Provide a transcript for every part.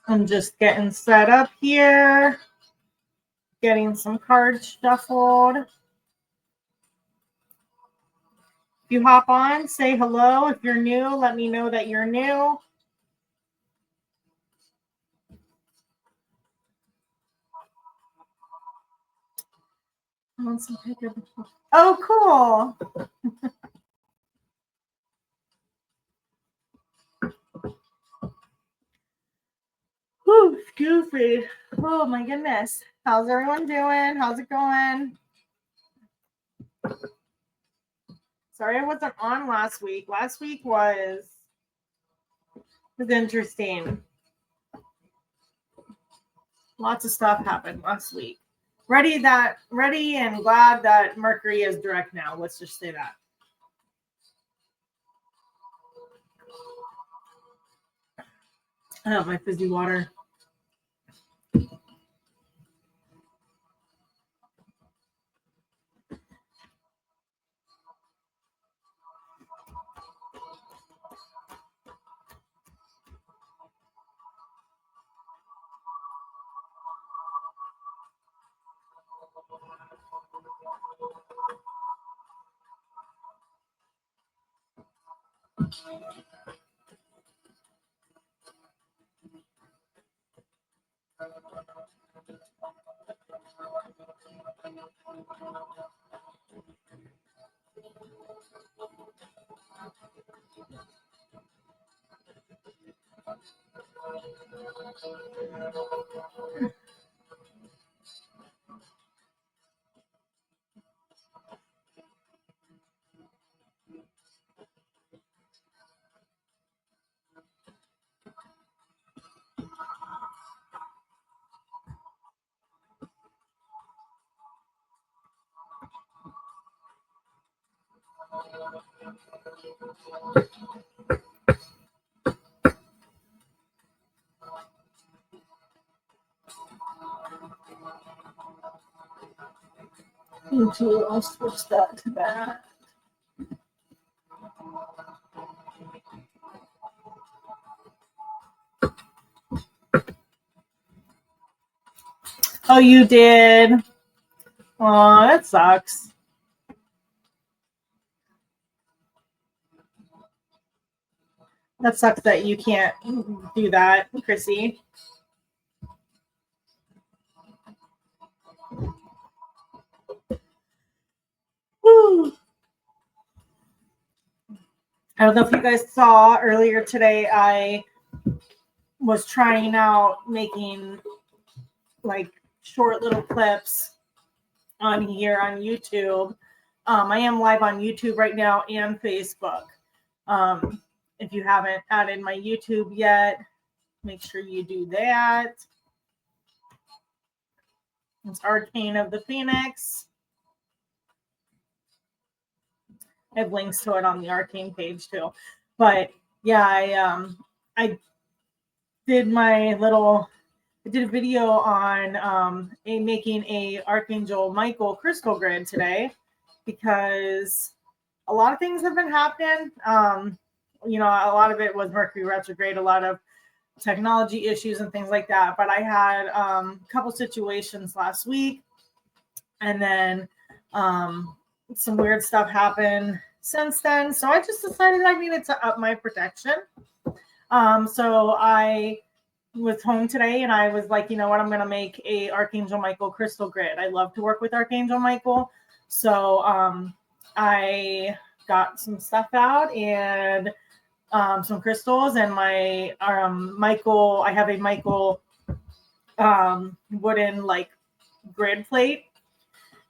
I'm just getting set up here, getting some cards shuffled. If you hop on, say hello. If you're new, let me know that you're new. Oh, cool. Whew, excuse me. Oh my goodness. How's everyone doing? How's it going? Sorry I wasn't on last week. Last week was interesting. Lots of stuff happened last week. Ready and glad that Mercury is direct now. Let's just say that. I have my fizzy water. I'll switch that to that. Oh, you did? Oh, that sucks. That sucks that you can't do that, Chrissy. Woo. I don't know if you guys saw earlier today, I was trying out making like short little clips on here on YouTube. I am live on YouTube right now and Facebook. If you haven't added my YouTube yet, make sure you do that. It's Arcane of the Phoenix. I have links to it on the Arcane page too. But yeah, I did a video on making a Archangel Michael crystal grid today because a lot of things have been happening. A lot of it was Mercury retrograde, a lot of technology issues and things like that. But I had a couple situations last week, and then some weird stuff happened since then. So I just decided I needed to up my protection. So I was home today and I was like, you know what, I'm going to make a Archangel Michael crystal grid. I love to work with Archangel Michael. So I got some stuff out and some crystals and my Michael, I have a Michael wooden like grid plate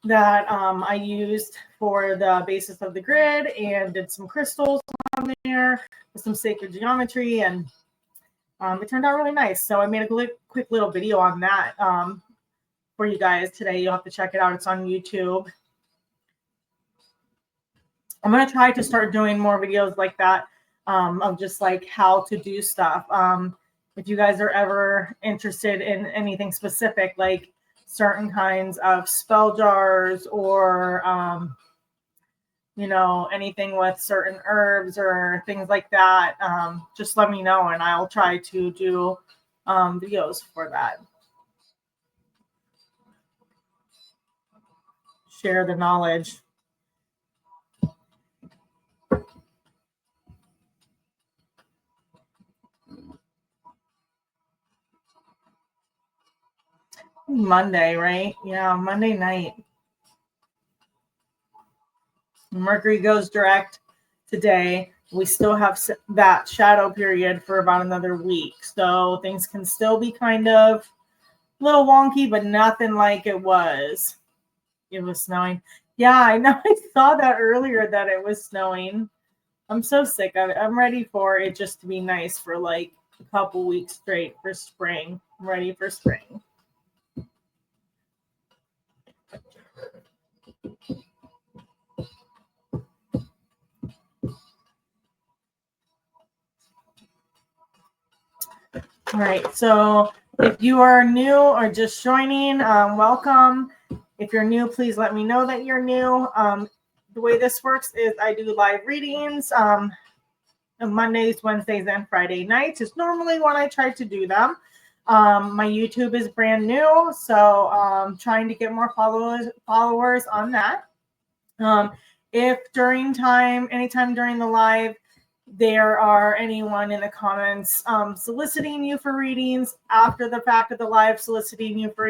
that I used for the basis of the grid and did some crystals on there with some sacred geometry, and it turned out really nice. So I made a quick little video on that for you guys today. You'll have to check it out. It's on YouTube. I'm going to try to start doing more videos like that of just like how to do stuff. If you guys are ever interested in anything specific, like certain kinds of spell jars or anything with certain herbs or things like that, just let me know and I'll try to do videos for that. Share the knowledge. Monday, right? Yeah, Monday night. Mercury goes direct today. We still have that shadow period for about another week. So things can still be kind of a little wonky, but nothing like it was. It was snowing. Yeah, I know. I saw that earlier that it was snowing. I'm so sick of it. I'm ready for it just to be nice for like a couple weeks straight for spring. I'm ready for spring. All right. So if you are new or just joining, welcome. If you're new, please let me know that you're new. The way this works is I do live readings on Mondays, Wednesdays, and Friday nights. Is normally when I try to do them. My YouTube is brand new, so trying to get more followers on that. If anytime during the live, there are anyone in the comments soliciting you for readings after the fact of the live, soliciting you for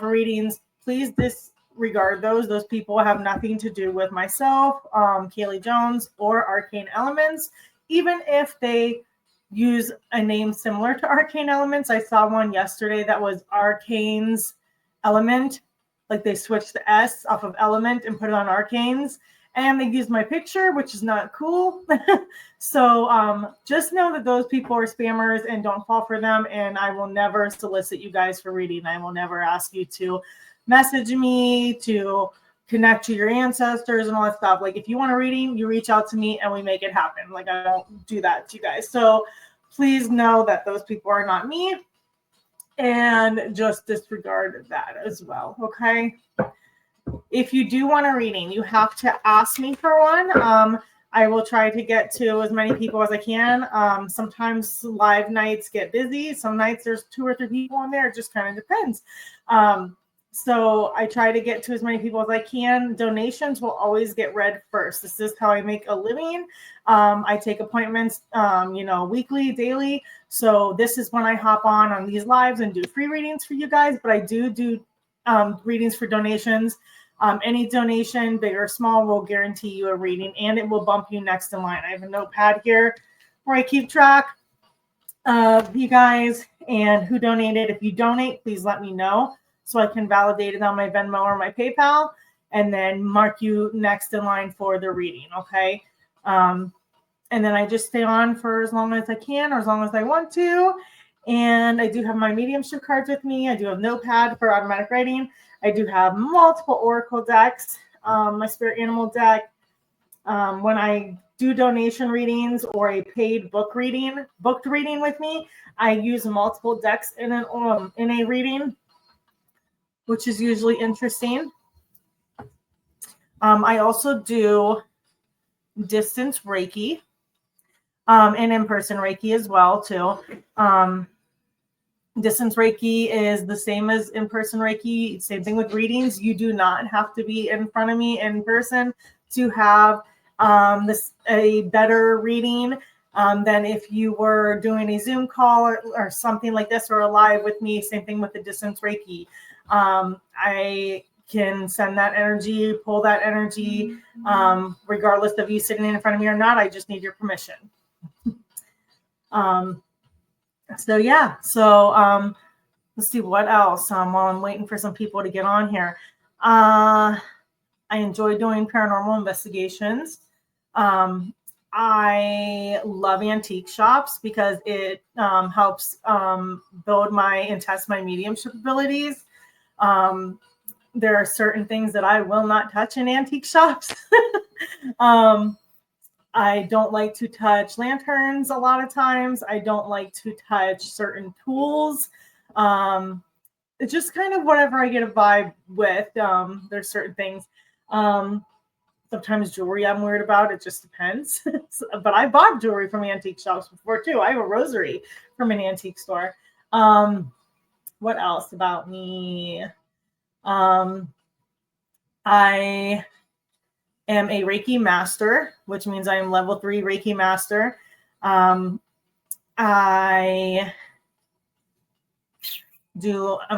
readings, please disregard those. Those people have nothing to do with myself, Kaylee Jones, or Arcane Elements. Even if they use a name similar to Arcane Elements, I saw one yesterday that was Arcane's Element. Like they switched the S off of Element and put it on Arcanes. And they used my picture, which is not cool. So just know that those people are spammers and don't fall for them. And I will never solicit you guys for reading. I will never ask you to message me, to connect to your ancestors and all that stuff. Like if you want a reading, you reach out to me and we make it happen. Like I don't do that to you guys. So please know that those people are not me. And just disregard that as well. Okay. If you do want a reading, you have to ask me for one. I will try to get to as many people as I can. Sometimes live nights get busy. Some nights there's 2 or 3 people in there. It just kind of depends. So I try to get to as many people as I can. Donations will always get read first. This is how I make a living. I take appointments, weekly, daily. So this is when I hop on these lives and do free readings for you guys. But I do readings for donations. Any donation, big or small, will guarantee you a reading, and it will bump you next in line. I have a notepad here where I keep track of you guys and who donated. If you donate, please let me know so I can validate it on my Venmo or my PayPal, and then mark you next in line for the reading, okay? And then I just stay on for as long as I can or as long as I want to. And I do have my mediumship cards with me. I do have notepad for automatic writing. I do have multiple oracle decks, my spirit animal deck. When I do donation readings or a paid booked reading with me, I use multiple decks in a reading, which is usually interesting. I also do distance Reiki and in-person Reiki as well too. Distance Reiki is the same as in-person Reiki. Same thing with readings. You do not have to be in front of me in person to have a better reading than if you were doing a Zoom call or something like this, or a live with me. Same thing with the distance Reiki. I can send that energy, pull that energy, regardless of you sitting in front of me or not. I just need your permission. So yeah, let's see what else. While I'm waiting for some people to get on here, I enjoy doing paranormal investigations. I love antique shops because it helps build and test my mediumship abilities. There are certain things that I will not touch in antique shops. I don't like to touch lanterns a lot of times. I don't like to touch certain tools. It's just kind of whatever I get a vibe with. There's certain things. Sometimes jewelry I'm weird about. It just depends. But I bought jewelry from antique shops before too. I have a rosary from an antique store. What else about me? I am a Reiki master, which means I am level 3 Reiki master. I'm a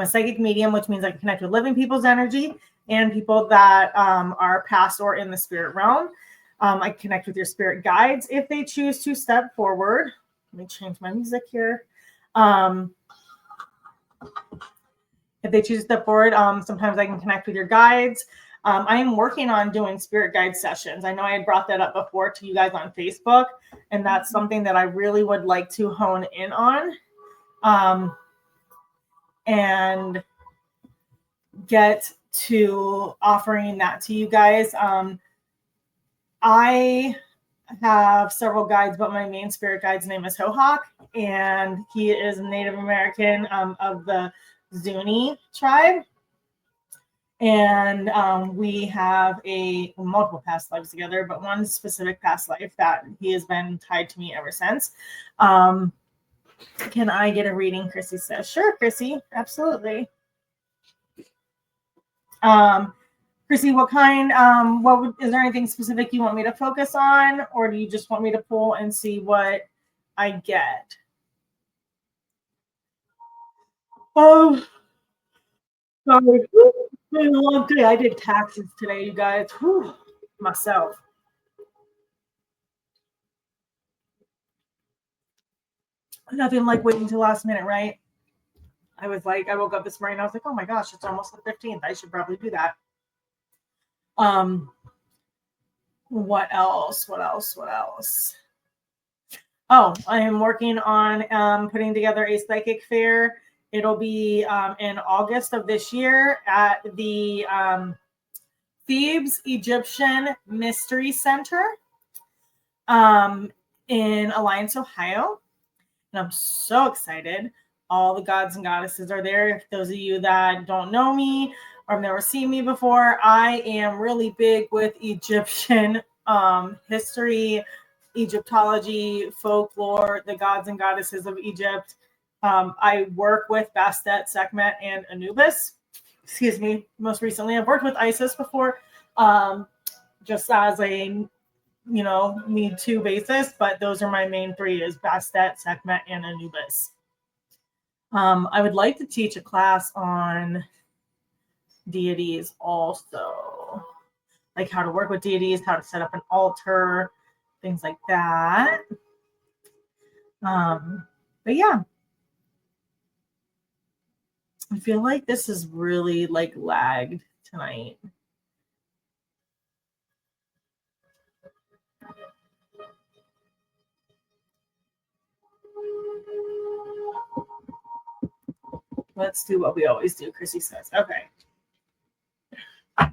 psychic medium, which means I can connect with living people's energy and people that are past or in the spirit realm. I connect with your spirit guides if they choose to step forward. Let me change my music here. If they choose to step forward, sometimes I can connect with your guides. I am working on doing spirit guide sessions. I know I had brought that up before to you guys on Facebook, and that's something that I really would like to hone in on and get to offering that to you guys. I have several guides, but my main spirit guide's name is Hohawk, and he is a Native American of the Zuni tribe. And we have multiple past lives together, but one specific past life that he has been tied to me ever since. Can I get a reading? Chrissy says, sure, Chrissy, absolutely. Chrissy, what kind, is there anything specific you want me to focus on, or do you just want me to pull and see what I get? Oh, sorry. It's been a long day. I did taxes today, you guys. Whew, myself. Nothing like waiting till last minute, right? I woke up this morning. I was like, oh my gosh, it's almost the 15th. I should probably do that. What else? Oh, I am working on putting together a psychic fair. It'll be in August of this year at the Thebes Egyptian Mystery Center in Alliance, Ohio. And I'm so excited. All the gods and goddesses are there. If those of you that don't know me or have never seen me before, I am really big with Egyptian history, Egyptology, folklore, the gods and goddesses of Egypt. I work with Bastet, Sekhmet, and Anubis. Excuse me. Most recently, I've worked with Isis before, just as a need to basis, but those are my main three: is Bastet, Sekhmet, and Anubis. I would like to teach a class on deities also, like how to work with deities, how to set up an altar, things like that. But yeah, I feel like this is really lagged tonight. Let's do what we always do, Chrissy says. Okay. All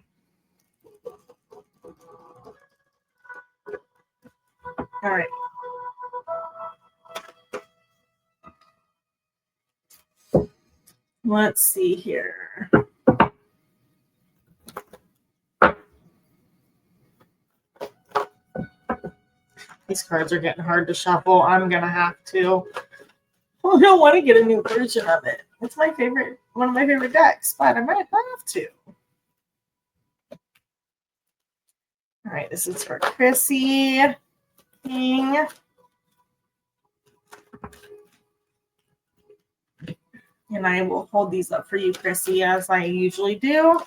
right. Let's see here. These cards are getting hard to shuffle. I'm going to have to. I don't want to get a new version of it. It's my favorite, one of my favorite decks, but I might have to. All right, this is for Chrissy King. And I will hold these up for you, Chrissy, as I usually do.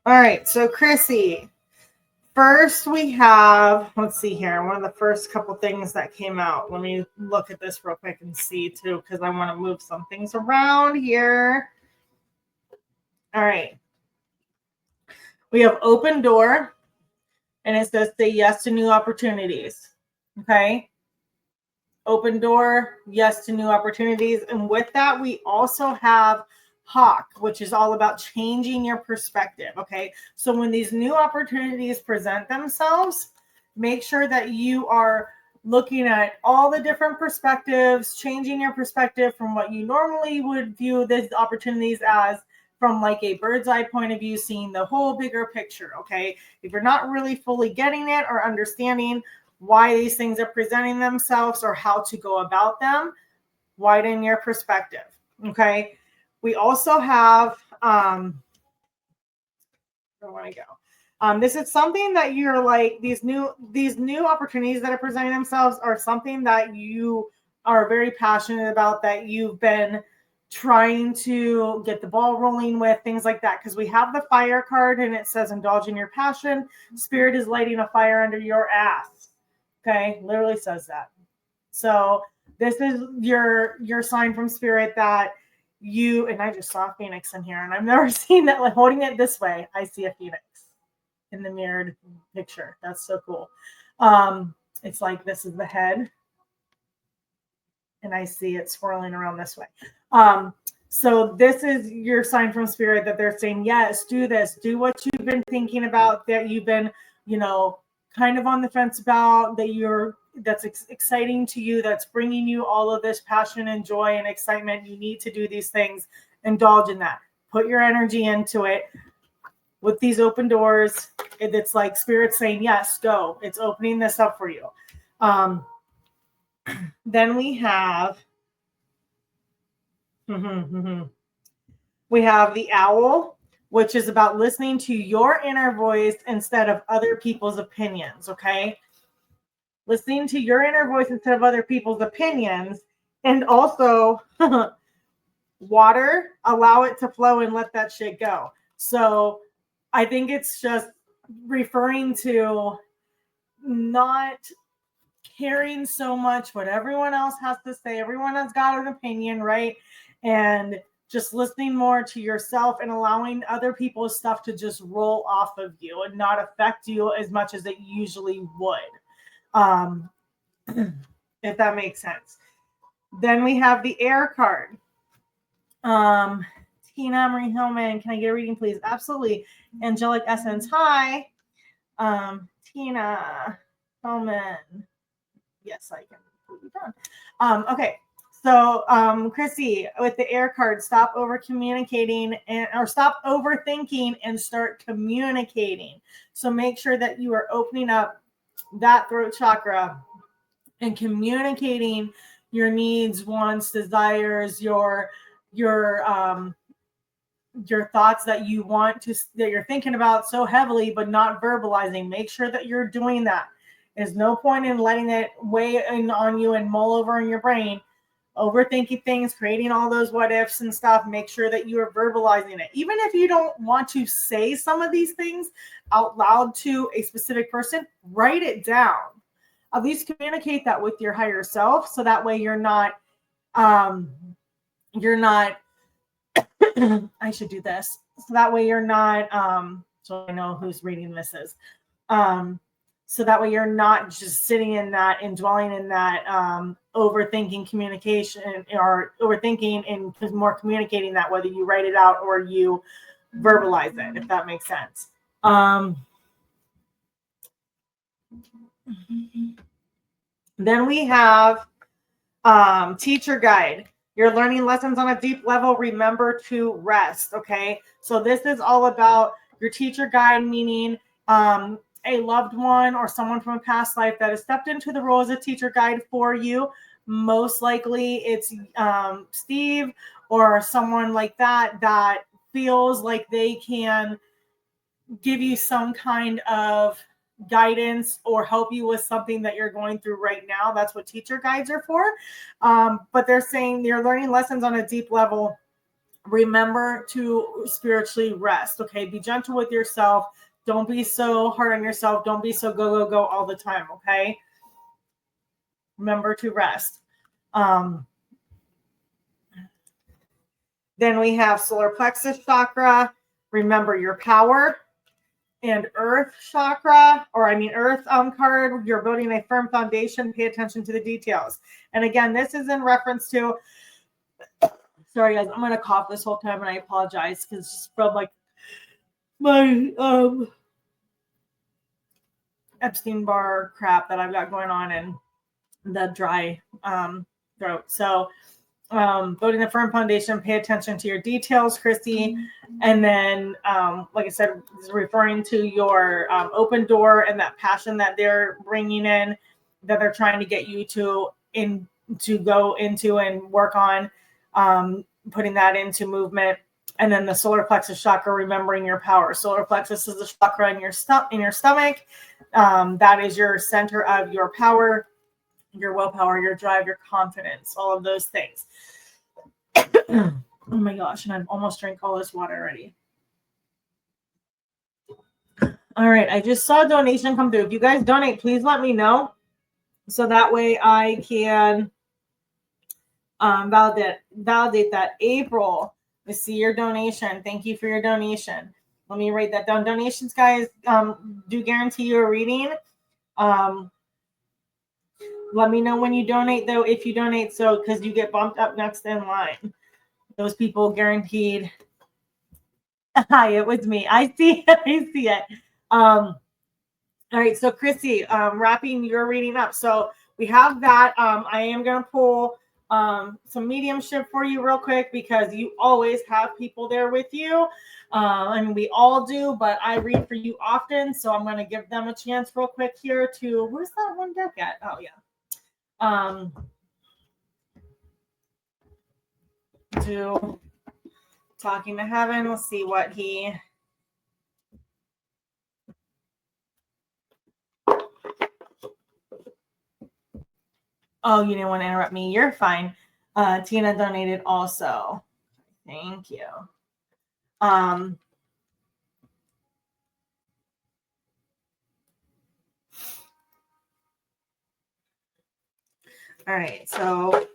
All right, so Chrissy, First, we have, let's see here, one of the first couple things that came out. Let me look at this real quick and see too, because I want to move some things around here. All right. We have open door, and it says say yes to new opportunities. Okay. Open door, yes to new opportunities. And with that, we also have Hawk, which is all about changing your perspective. Okay. So when these new opportunities present themselves, make sure that you are looking at all the different perspectives, changing your perspective from what you normally would view these opportunities as, from like a bird's eye point of view, seeing the whole bigger picture. Okay. If you're not really fully getting it or understanding why these things are presenting themselves or how to go about them, widen your perspective. Okay. We also have, where do I go? This is something that you're like, these new opportunities that are presenting themselves are something that you are very passionate about, that you've been trying to get the ball rolling with, things like that. Because we have the fire card and it says indulge in your passion. Spirit is lighting a fire under your ass. Okay, literally says that. So this is your sign from Spirit that you, and I just saw a phoenix in here, and I've never seen that. Like holding it this way, I see a phoenix in the mirrored picture. That's so cool. It's like this is the head, and I see it swirling around this way. So this is your sign from Spirit that they're saying, yes, do this, do what you've been thinking about, that you've been, kind of on the fence about, that's exciting to you, that's bringing you all of this passion and joy and excitement. You need to do these things. Indulge in that. Put your energy into it. With these open doors, it's like Spirit saying, yes, go. It's opening this up for you. Then we have the owl, which is about listening to your inner voice instead of other people's opinions. Okay. Listening to your inner voice instead of other people's opinions. And also water, allow it to flow and let that shit go. So I think it's just referring to not caring so much what everyone else has to say. Everyone has got an opinion, right? And just listening more to yourself and allowing other people's stuff to just roll off of you and not affect you as much as it usually would. If that makes sense. Then we have the air card. Tina Marie Hillman, can I get a reading, please? Absolutely. Angelic Essence, hi. Tina Hillman. Yes, I can put it down. Okay. So, Chrissy, with the air card, stop over communicating or stop overthinking and start communicating. So make sure that you are opening up that throat chakra and communicating your needs, wants, desires, your thoughts that you want to, that you're thinking about so heavily, but not verbalizing. Make sure that you're doing that. There's no point in letting it weigh in on you and mull over in your brain, overthinking things, creating all those what ifs and stuff. Make sure that you are verbalizing it. Even if you don't want to say some of these things out loud to a specific person, write it down. At least communicate that with your higher self. So that way you're not, I should do this. So that way you're not, so I know whose reading this is. So that way you're not just sitting in that and dwelling in that overthinking communication, or overthinking and more communicating that, whether you write it out or you verbalize it, if that makes sense. Then we have teacher guide. You're learning lessons on a deep level. Remember to rest. Okay. So this is all about your teacher guide, meaning a loved one or someone from a past life that has stepped into the role as a teacher guide for you. Most likely it's Steve or someone like that feels like they can give you some kind of guidance or help you with something that you're going through right now. That's what teacher guides are for. But they're saying you're learning lessons on a deep level. Remember to spiritually rest. Okay. Be gentle with yourself. Don't be so hard on yourself. Don't be so go, go, go all the time, okay? Remember to rest. Then we have solar plexus chakra. Remember your power. And earth chakra, earth card. You're building a firm foundation. Pay attention to the details. And again, this is in reference to, sorry guys, I'm going to cough this whole time and I apologize because it's just from like my Epstein-Barr crap that I've got going on and the dry throat. So building a firm foundation, pay attention to your details, Christy. And then, like I said, referring to your open door and that passion that they're bringing in, that they're trying to get you to go into and work on, putting that into movement. And then the solar plexus chakra, remembering your power. Solar plexus is the chakra in your stomach. That is your center of your power, your willpower, your drive, your confidence, all of those things. Oh my gosh, and I've almost drank all this water already. All right, I just saw a donation come through. If you guys donate, please let me know so that way I can validate that. April, I see your donation. Thank you for your donation. Let me write that down. Donations, guys, do guarantee you a reading. Let me know when you donate, though, if you donate, so because you get bumped up next in line. Those people guaranteed. Hi, it was me. I see it. I see it. All right, so Chrissy, wrapping your reading up. So we have that. I am going to pull some mediumship for you real quick because you always have people there with you. I mean, we all do, but I read for you often, so I'm going to give them a chance real quick here to, where's that one deck at? Oh, yeah. To talking to heaven. Let's see what he. Oh, you didn't want to interrupt me. You're fine. Tina donated also. Thank you. All right, so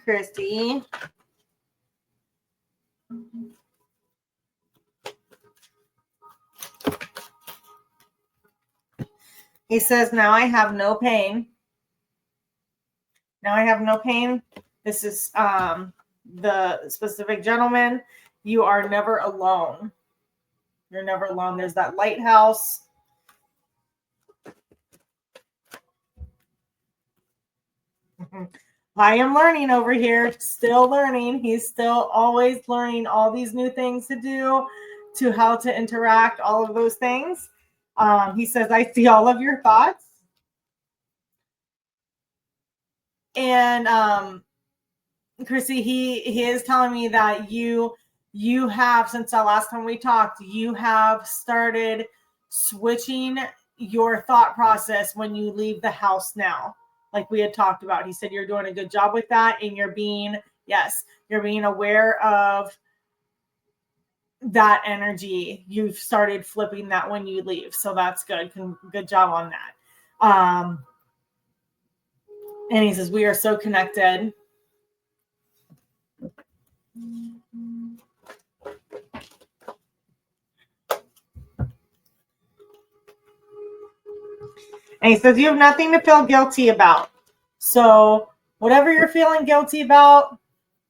Christy. He says, now I have no pain. Now I have no pain. This is the specific gentleman. You are never alone. You're never alone. There's that lighthouse. I am learning over here, still learning. He's still always learning all these new things to do, to how to interact, all of those things. He says, I see all of your thoughts. And Chrissy, he is telling me that you have, since the last time we talked, you have started switching your thought process when you leave the house now, like we had talked about. He said you're doing a good job with that, and you're being aware of that energy. You've started flipping that when you leave, so that's good. Good job on that. And he says we are so connected. And he says, you have nothing to feel guilty about. So whatever you're feeling guilty about,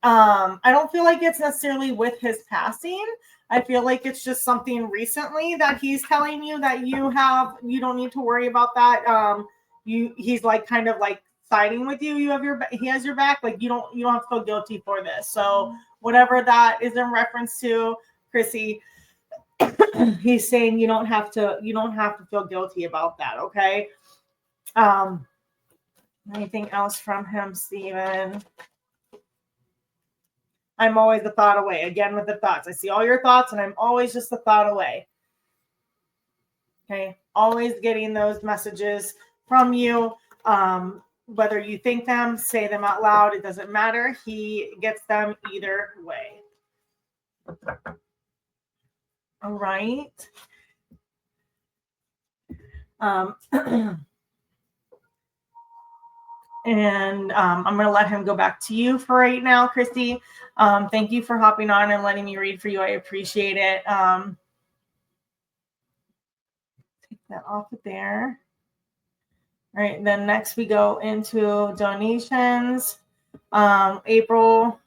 I don't feel like it's necessarily with his passing. I feel like it's just something recently that he's telling you that you don't need to worry about that. He's like kind of like siding with you. He has your back. Like you don't have to feel guilty for this. So whatever that is in reference to, Chrissy, he's saying you don't have to feel guilty about that. Okay. Anything else from him, Steven? I'm always a thought away. Again, with the thoughts. I see all your thoughts, and I'm always just a thought away. Okay. Always getting those messages from you. Whether you think them, say them out loud, it doesn't matter. He gets them either way. All right. And I'm going to let him go back to you for right now, Christy. Thank you for hopping on and letting me read for you. I appreciate it. Take that off of there. All right, then next we go into donations. April,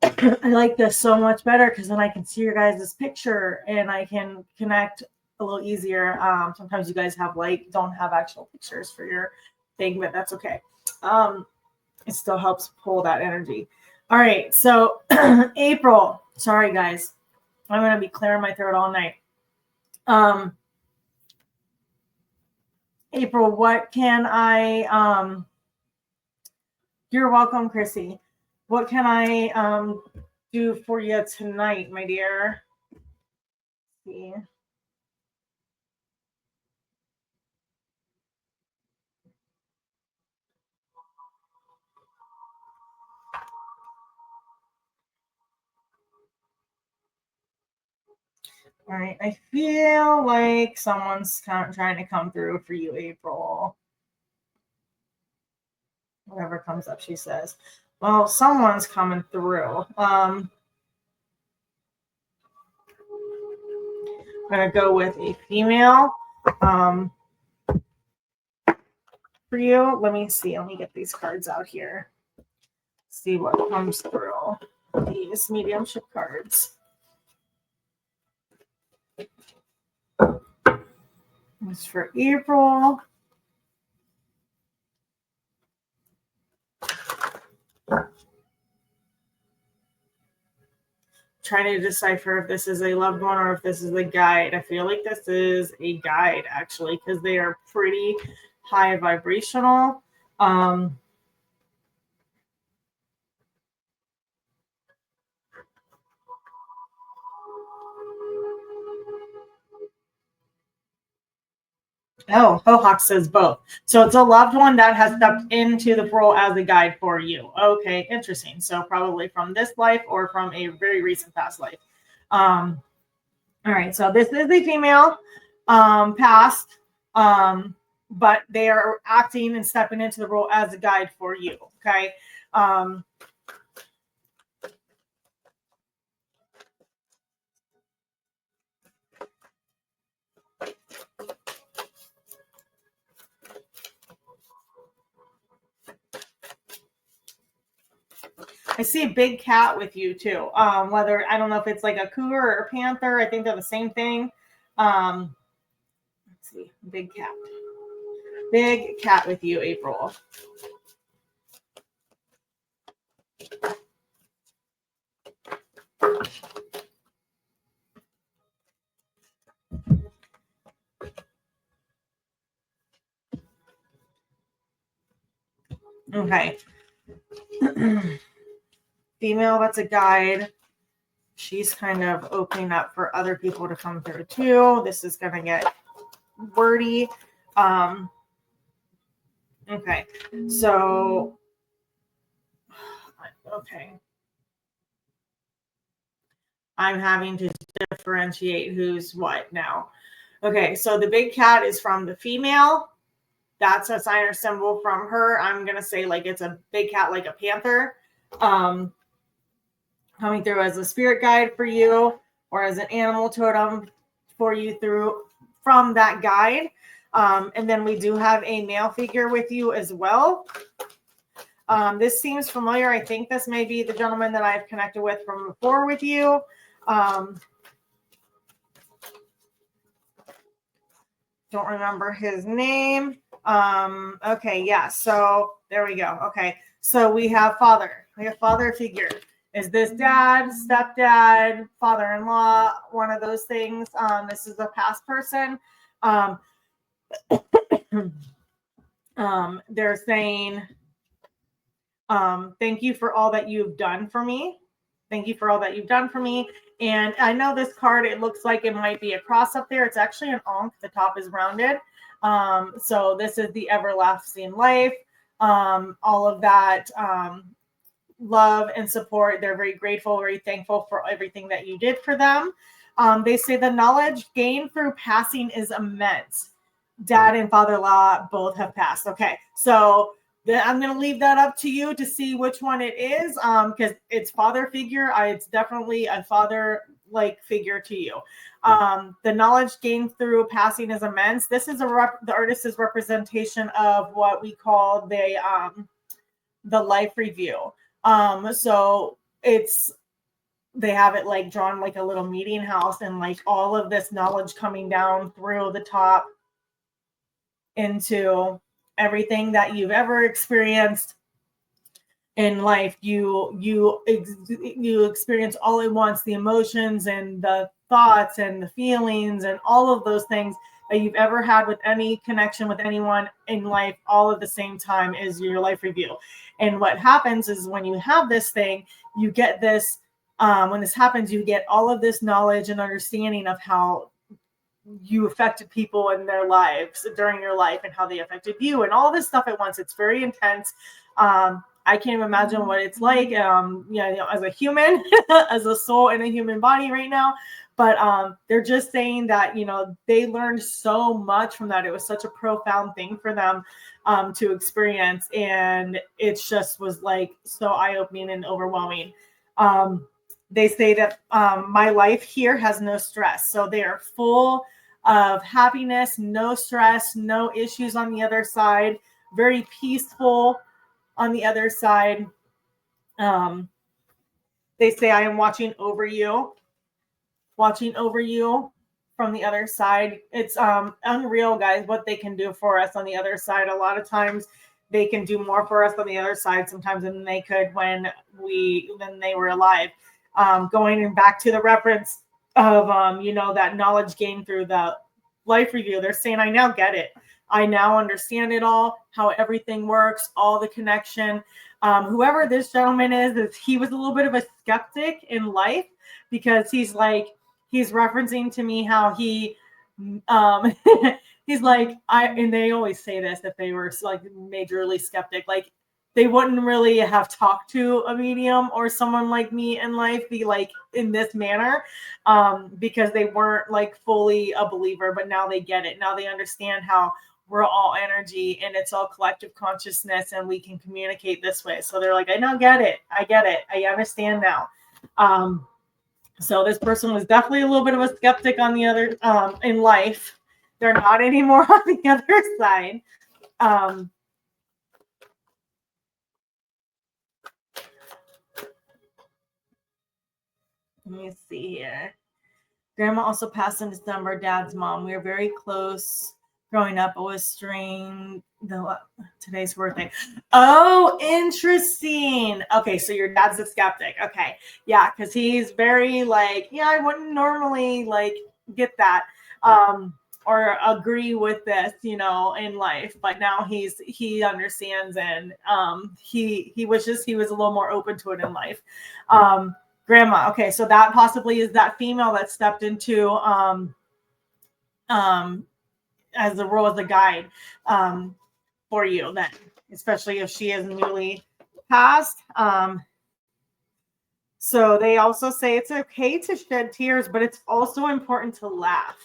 I like this so much better because then I can see your guys' picture and I can connect a little easier. Sometimes you guys have don't have actual pictures for your thing, but that's okay. It still helps pull that energy. All right, so April, sorry guys, I'm gonna be clearing my throat all night. April, what can I you're welcome, Chrissy. What can I do for you tonight, my dear? Let's see. All right, I feel like someone's trying to come through for you, April. Whatever comes up, she says. Well, someone's coming through. I'm gonna go with a female for you. Let me see. Let me get these cards out here. See what comes through. These mediumship cards. This is for April. Trying to decipher if this is a loved one or if this is a guide. I feel like this is a guide actually because they are pretty high vibrational. Oh, Hohawk says both. So it's a loved one that has stepped into the role as a guide for you. Okay, interesting. So probably from this life or from a very recent past life. All right, so this is a female past, but they are acting and stepping into the role as a guide for you. Okay. I see a big cat with you too. Whether I don't know if it's like a cougar or a panther. I think they're the same thing. Let's see, big cat with you, April. Okay. Female, that's a guide. She's kind of opening up for other people to come through too. This is going to get wordy. Okay. So, okay. I'm having to differentiate who's what now. Okay. So the big cat is from the female. That's a sign or symbol from her. I'm going to say like it's a big cat, like a panther. Coming through as a spirit guide for you or as an animal totem for you through from that guide. And then we do have a male figure with you as well. This seems familiar. I think this may be the gentleman that I've connected with from before with you. Don't remember his name. Okay, yeah. So there we go. Okay. So we have father. We have father figure. Is this dad, stepdad, father-in-law, one of those things? This is a past person. They're saying, thank you for all that you've done for me. Thank you for all that you've done for me. And I know this card, it looks like it might be a cross up there. It's actually an ankh. The top is rounded. So this is the everlasting life. All of that love and support. They're very grateful, very thankful for everything that you did for them. They say the knowledge gained through passing is immense. Dad and father-in-law both have passed. Okay, so I'm going to leave that up to you to see which one it is, because it's father figure. It's definitely a father-like figure to you. The knowledge gained through passing is immense. This is the artist's representation of what we call the life review. So they have it like drawn like a little meeting house, and like all of this knowledge coming down through the top into everything that you've ever experienced in life. You experience all at once, the emotions and the thoughts and the feelings and all of those things that you've ever had with any connection with anyone in life, all at the same time is your life review. And what happens is when you have this thing, you get this, when this happens, you get all of this knowledge and understanding of how you affected people in their lives during your life and how they affected you and all this stuff at once. It's very intense. I can't even imagine what it's like, as a human, as a soul in a human body right now. But they're just saying that, they learned so much from that. It was such a profound thing for them to experience. And it just was like so eye-opening and overwhelming. They say that my life here has no stress. So they are full of happiness, no stress, no issues on the other side, very peaceful on the other side. They say, I am watching over you from the other side. It's unreal, guys, what they can do for us on the other side. A lot of times they can do more for us on the other side sometimes than they could when they were alive. Going back to the reference of, that knowledge gained through the life review, they're saying, I now get it. I now understand it all, how everything works, all the connection. Whoever this gentleman is, he was a little bit of a skeptic in life, because he's referencing to me how he, he's like, and they always say this, if they were like majorly skeptic, like they wouldn't really have talked to a medium or someone like me in life, be like in this manner, because they weren't like fully a believer, but now they get it. Now they understand how we're all energy and it's all collective consciousness and we can communicate this way. So they're like, I now get it. I get it. I understand now. So this person was definitely a little bit of a skeptic on the other, in life. They're not anymore on the other side. Let me see here. Grandma also passed in December, Dad's mom. We were very close growing up. It was strange. Today's birthday. Oh, interesting. Okay, so your dad's a skeptic. Okay. Yeah, because he's very like, I wouldn't normally like get that or agree with this, in life. But now he understands, and he wishes he was a little more open to it in life. Grandma. Okay, so that possibly is that female that stepped into as the role as a guide for you then, especially if she is newly passed. So they also say it's okay to shed tears, but it's also important to laugh.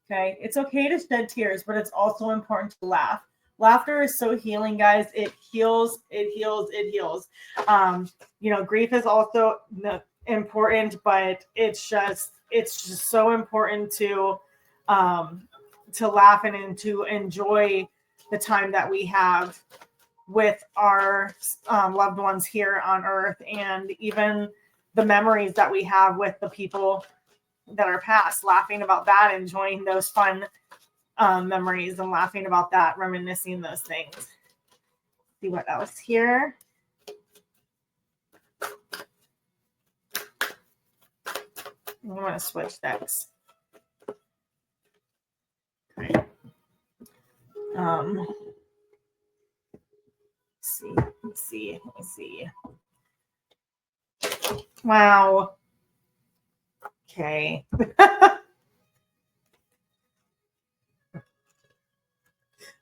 Okay, it's okay to shed tears, but it's also important to laugh. Laughter is so healing, guys. It heals, it heals, it heals. Grief is also important, but it's just so important to laugh and to enjoy the time that we have with our loved ones here on earth, and even the memories that we have with the people that are past, laughing about that, enjoying those fun memories and laughing about that, reminiscing those things. See what else here. I'm going to switch decks. Okay. Let's see. Wow. Okay.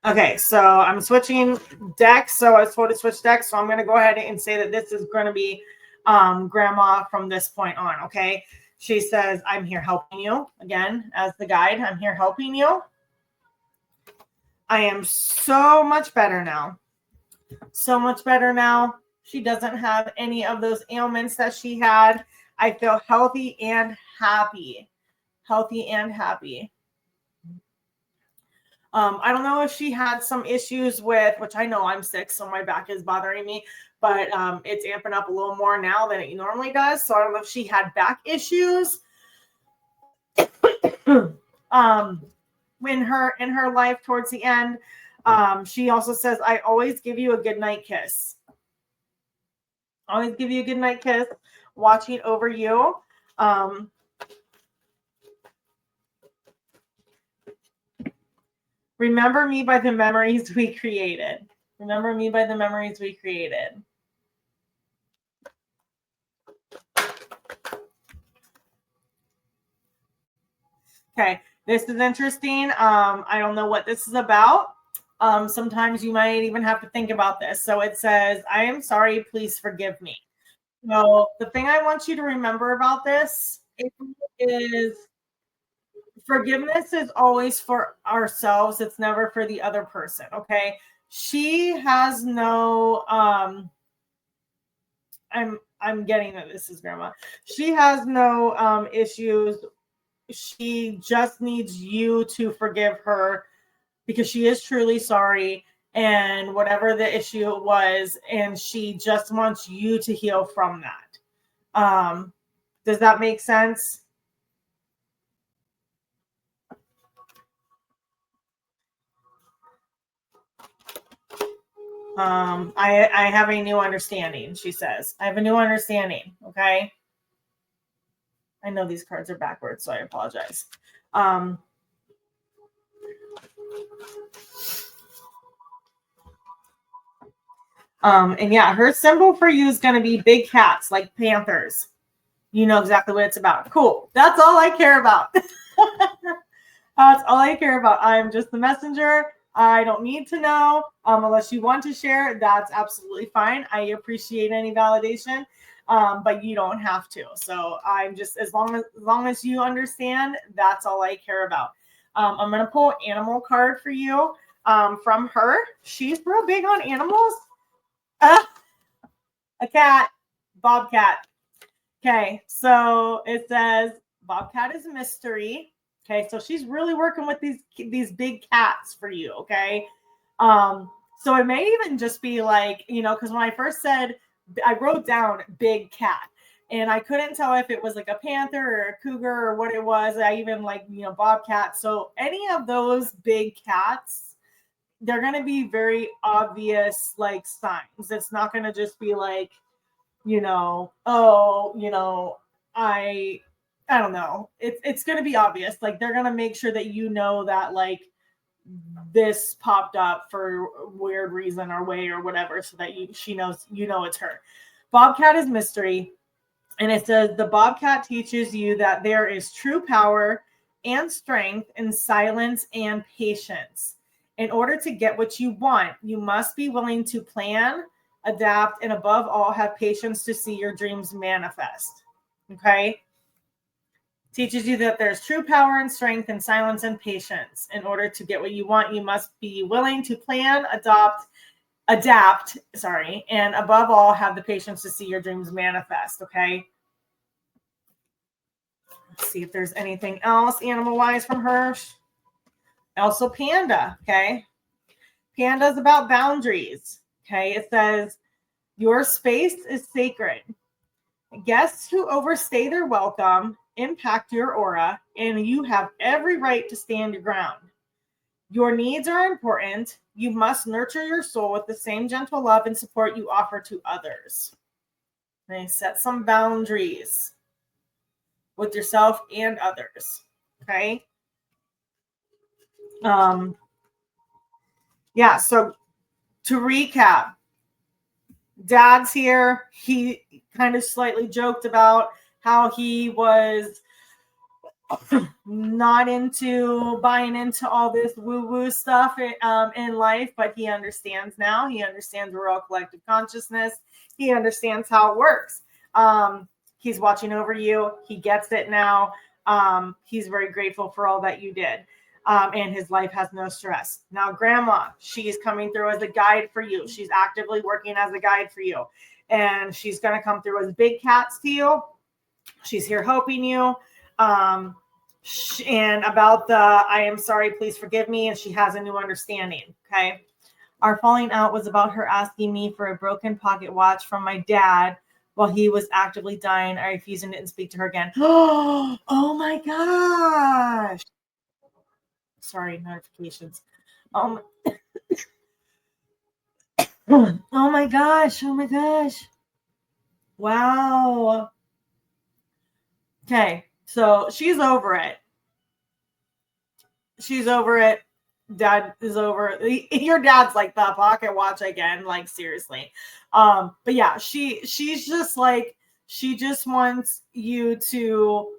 Okay, so I'm switching decks. So I was told to switch decks. So I'm going to go ahead and say that this is going to be Grandma from this point on. Okay. She says, I'm here helping you. Again, as the guide, I'm here helping you. I am so much better now. So much better now. She doesn't have any of those ailments that she had. I feel healthy and happy. Healthy and happy. I don't know if she had some issues with, which I know I'm sick, so my back is bothering me, but it's amping up a little more now than it normally does. So I don't know if she had back issues in her life towards the end. She also says, I always give you a good night kiss. Always give you a good night kiss, watching over you. Remember me by the memories we created. Remember me by the memories we created. Okay, this is interesting. I don't know what this is about. Sometimes you might even have to think about this. So it says, I am sorry, please forgive me. So the thing I want you to remember about this is forgiveness is always for ourselves. It's never for the other person. Okay. She has no I'm getting that this is Grandma. She has no issues. She just needs you to forgive her because she is truly sorry and whatever the issue was, and she just wants you to heal from that. Does that make sense? I have a new understanding, she says. I have a new understanding, okay? I know these cards are backwards, so I apologize. And yeah, her symbol for you is going to be big cats, like panthers. You know exactly what it's about. Cool. That's all I care about. That's all I care about. I'm just the messenger. I don't need to know unless you want to share. That's absolutely fine. I appreciate any validation, but you don't have to. So I'm just as long as you understand. That's all I care about. I'm gonna pull animal card for you from her. She's real big on animals. A cat, bobcat. Okay, so it says bobcat is a mystery. Okay, so she's really working with these big cats for you. Okay, so it may even just be like, because when I first said, I wrote down big cat, and I couldn't tell if it was like a panther or a cougar or what it was. I even like bobcat. So any of those big cats, they're going to be very obvious like signs. It's not going to just be like, I don't know. It's going to be obvious. Like they're going to make sure that that like this popped up for weird reason or way or whatever, so that she knows it's her. Bobcat is mystery, and it says the bobcat teaches you that there is true power and strength in silence and patience. In order to get what you want, you must be willing to plan, adapt, and above all, have patience to see your dreams manifest. Okay? Teaches you that there's true power and strength in silence and patience. In order to get what you want, you must be willing to plan, adapt, and above all, have the patience to see your dreams manifest. Okay? Let's see if there's anything else animal-wise from her. Also, panda. Okay? Panda is about boundaries. Okay? It says, your space is sacred. Guests who overstay their welcome impact your aura, and you have every right to stand your ground. Your needs are important. You must nurture your soul with the same gentle love and support you offer to others. And set some boundaries with yourself and others. Okay? Yeah, so to recap, Dad's here. He kind of slightly joked about how he was not into buying into all this woo-woo stuff in life, but he understands now. He understands we're all collective consciousness. He understands how it works. He's watching over you. He gets it now. He's very grateful for all that you did. And his life has no stress. Now, grandma, she's coming through as a guide for you. She's actively working as a guide for you. And she's going to come through as big cats to you. She's here helping you. And about the, I am sorry, please forgive me. And she has a new understanding. Okay. Our falling out was about her asking me for a broken pocket watch from my dad while he was actively dying. I refused and didn't speak to her again. Oh my gosh. Sorry, notifications. Oh my gosh. Oh my gosh. Wow. Okay. So she's over it. She's over it. Dad is over. Your dad's like the pocket watch again. Like seriously. But yeah, she's just like, she just wants you to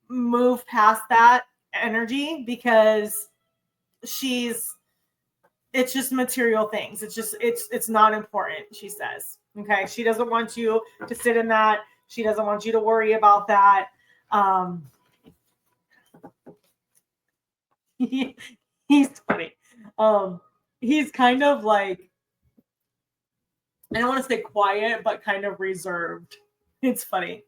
move past that energy because it's just material things. It's not important, she says. Okay. She doesn't want you to sit in that. She doesn't want you to worry about that. He's funny. He's kind of like, I don't want to say quiet, but kind of reserved. It's funny.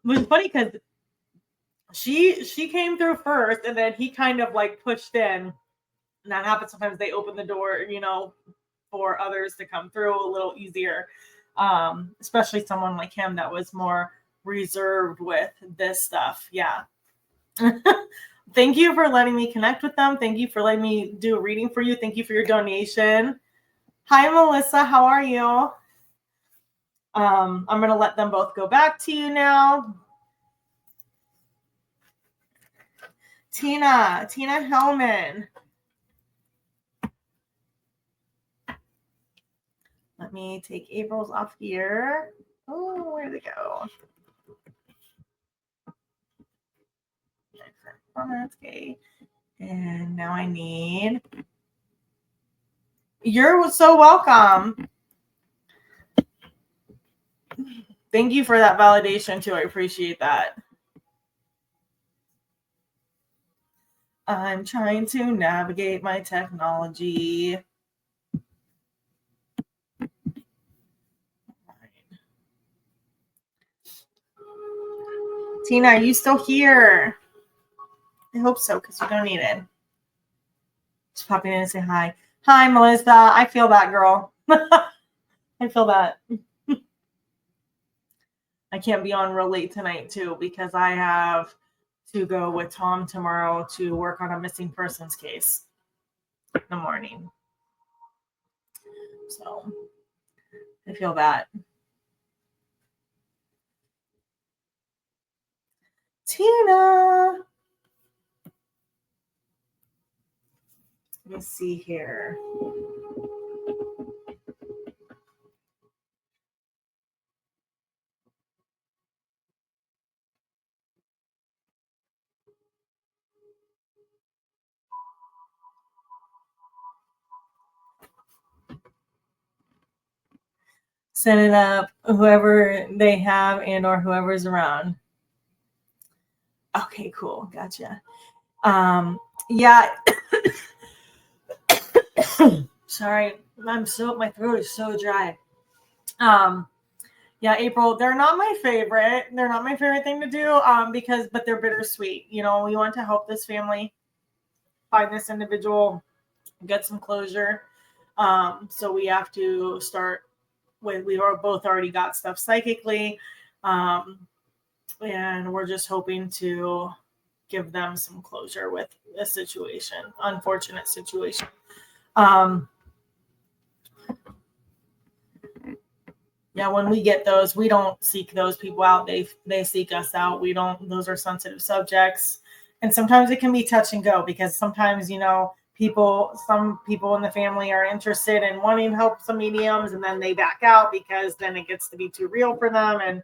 Which is funny because she came through first and then he kind of like pushed in. And that happens sometimes. They open the door, for others to come through a little easier. Especially someone like him that was more reserved with this stuff. Yeah. Thank you for letting me connect with them. Thank you for letting me do a reading for you. Thank you for your donation. Hi, Melissa. How are you? I'm going to let them both go back to you now. Tina Hellman. Let me take April's off here. Oh, where'd it go? Okay. And now I need. You're so welcome. Thank you for that validation too. I appreciate that. I'm trying to navigate my technology. Tina, are you still here? I hope so, because you donated. Just popping in and say hi. Hi, Melissa. I feel that, girl. I feel that. I can't be on real late tonight, too, because I have to go with Tom tomorrow to work on a missing persons case in the morning. So I feel that. Tina. Let me see here. Set it up, whoever they have and or whoever's around. Okay, cool. Gotcha. Yeah. Sorry, my throat is so dry. Yeah, April, they're not my favorite. They're not my favorite thing to do, but they're bittersweet. We want to help this family find this individual, get some closure. So we have to start with, we are both already got stuff psychically. And we're just hoping to give them some closure with a situation, unfortunate situation. Yeah, when we get those, we don't seek those people out. They seek us out. We don't, those are sensitive subjects. And sometimes it can be touch and go because sometimes, some people in the family are interested in wanting to help some mediums and then they back out because then it gets to be too real for them. And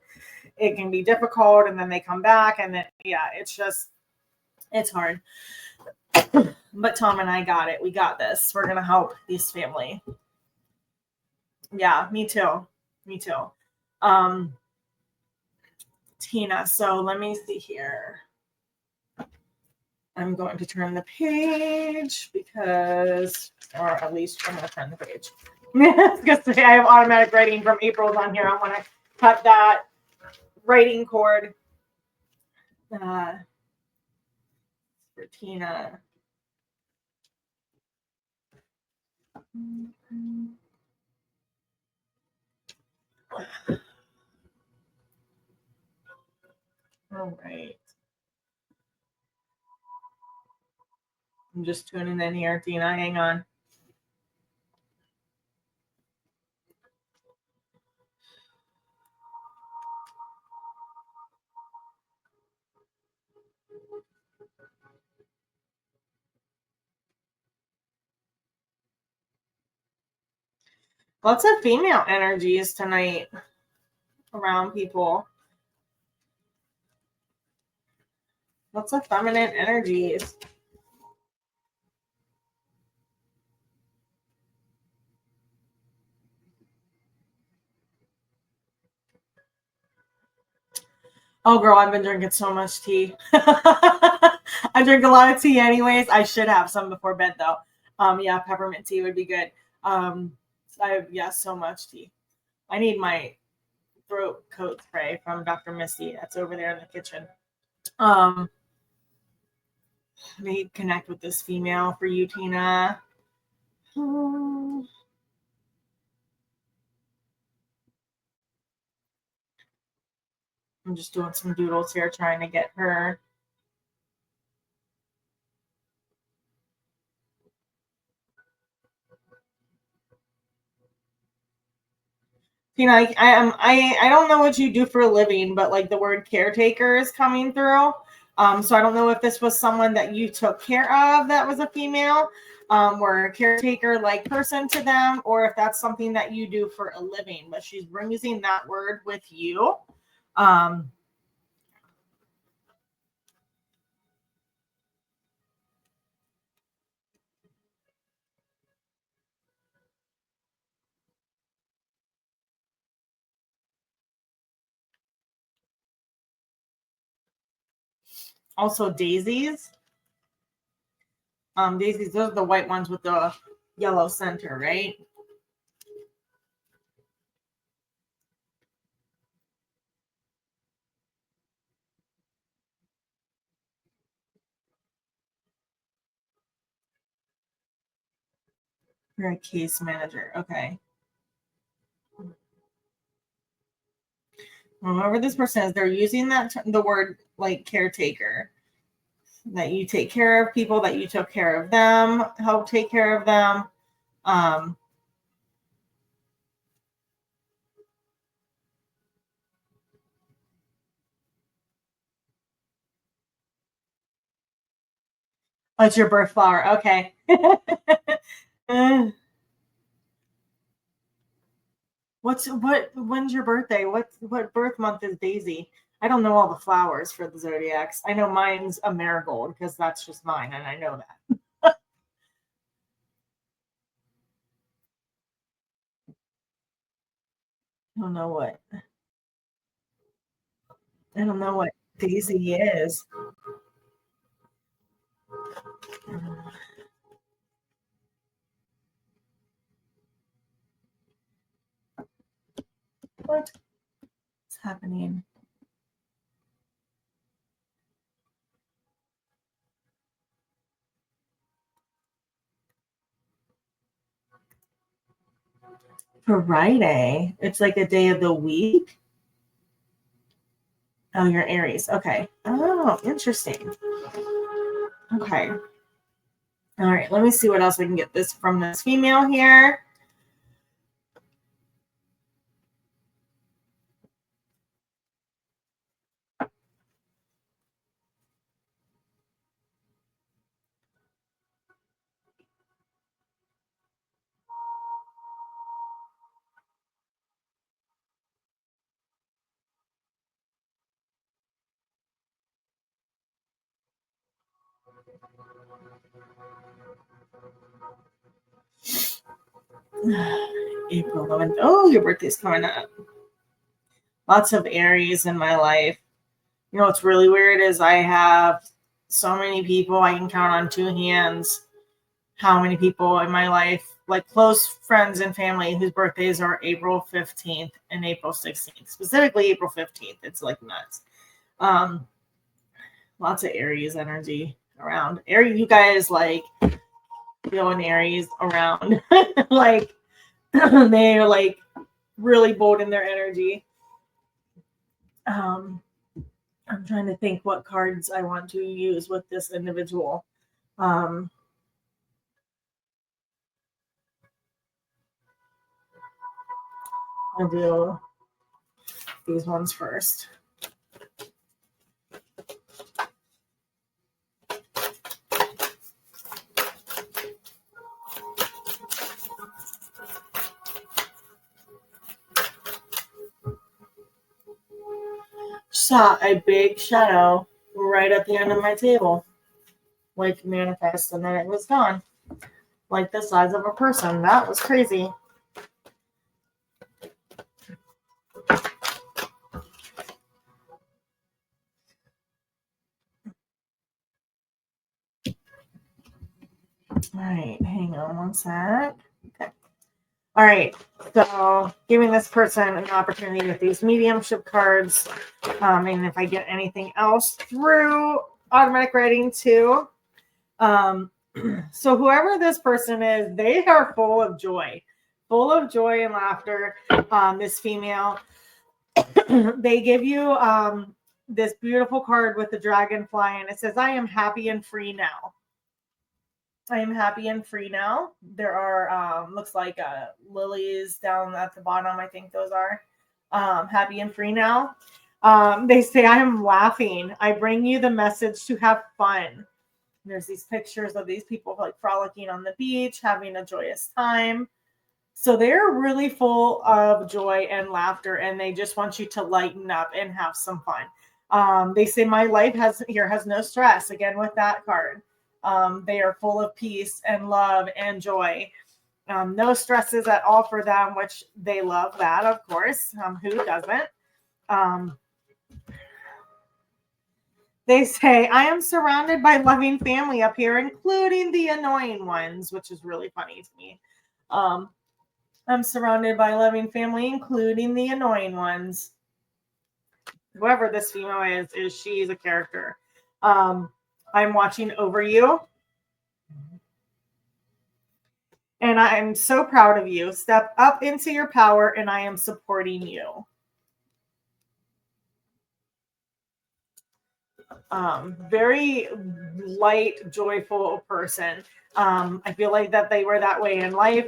it can be difficult, and then they come back, and then yeah, it's hard. But Tom and I got it. We got this. We're gonna help this family. Yeah, me too. Me too. Um, Tina. So let me see here. I'm going to turn the page because, or at least I'm going to turn the page. Because I have automatic writing from April's on here. I want to cut that writing cord for Tina. All right. I'm just tuning in here, Tina. Hang on. Lots of female energies tonight around people. Lots of feminine energies. Oh, girl, I've been drinking so much tea. I drink a lot of tea anyways. I should have some before bed, though. Yeah, peppermint tea would be good. So much tea. I need my throat coat spray from Dr. Misty. That's over there in the kitchen. Let me connect with this female for you, Tina. I'm just doing some doodles here, trying to get her. Tina, I don't know what you do for a living, but like the word caretaker is coming through. So I don't know if this was someone that you took care of that was a female, or a caretaker like person to them, or if that's something that you do for a living. But she's using that word with you. Also daisies. Daisies, those are the white ones with the yellow center, right? You're a case manager. Okay. Whoever this person is, they're using the word like caretaker. That you take care of people, that you took care of them, help take care of them. Oh, it's your birth flower. Okay. When's your birthday? What birth month is Daisy? I don't know all the flowers for the zodiacs. I know mine's a marigold because that's just mine, and I know that. I don't know what I don't know what Daisy is. What's happening? Friday. It's like a day of the week. Oh, you're Aries. Okay. Oh, interesting. Okay. All right. Let me see what else I can get this from this female here. April 11th. Oh, your birthday's coming up. Lots of Aries in my life. You know what's really weird is I have so many people I can count on two hands how many people in my life, like close friends and family, whose birthdays are April 15th and April 16th. Specifically April 15th. It's like nuts. Lots of Aries energy around. Aries, you guys like feeling Aries around. Like they're like really bold in their energy. I'm trying to think what cards I want to use with this individual. I'll do these ones first. Saw a big shadow right at the end of my table, like manifest, and then it was gone, like the size of a person. That was crazy. All right, hang on one sec. Okay. All right, so giving this person an opportunity with these mediumship cards, and if I get anything else through automatic writing too. So whoever this person is, they are full of joy and laughter. This female, they give you this beautiful card with the dragonfly, and it says, "I am happy and free now." I am happy and free now. There are looks like lilies down at the bottom. I think those are happy and free now. They say, "I am laughing. I bring you the message to have fun." There's these pictures of these people like frolicking on the beach, having a joyous time. So they're really full of joy and laughter, and they just want you to lighten up and have some fun. They say, "My life has no stress." Again, with that card. They are full of peace and love and joy. No stresses at all for them, which they love that, of course. Who doesn't? They say, "I am surrounded by loving family up here, including the annoying ones," which is really funny to me. I'm surrounded by loving family, including the annoying ones. Whoever this female is she's a character. I'm watching over you. And I am so proud of you. Step up into your power, and I am supporting you. Very light, joyful person. I feel like that they were that way in life.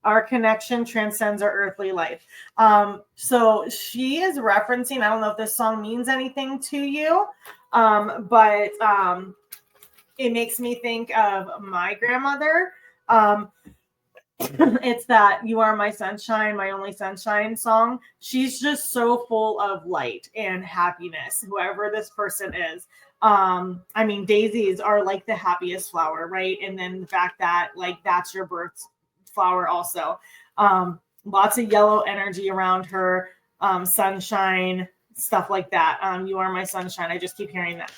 Our connection transcends our earthly life. So she is referencing, I don't know if this song means anything to you, but it makes me think of my grandmother. It's that "You Are My Sunshine, My Only Sunshine" song. She's just so full of light and happiness, whoever this person is. I mean, daisies are like the happiest flower, right? And then the fact that like that's your birth flower also. Lots of yellow energy around her, sunshine, stuff like that. "You are my sunshine." I just keep hearing that.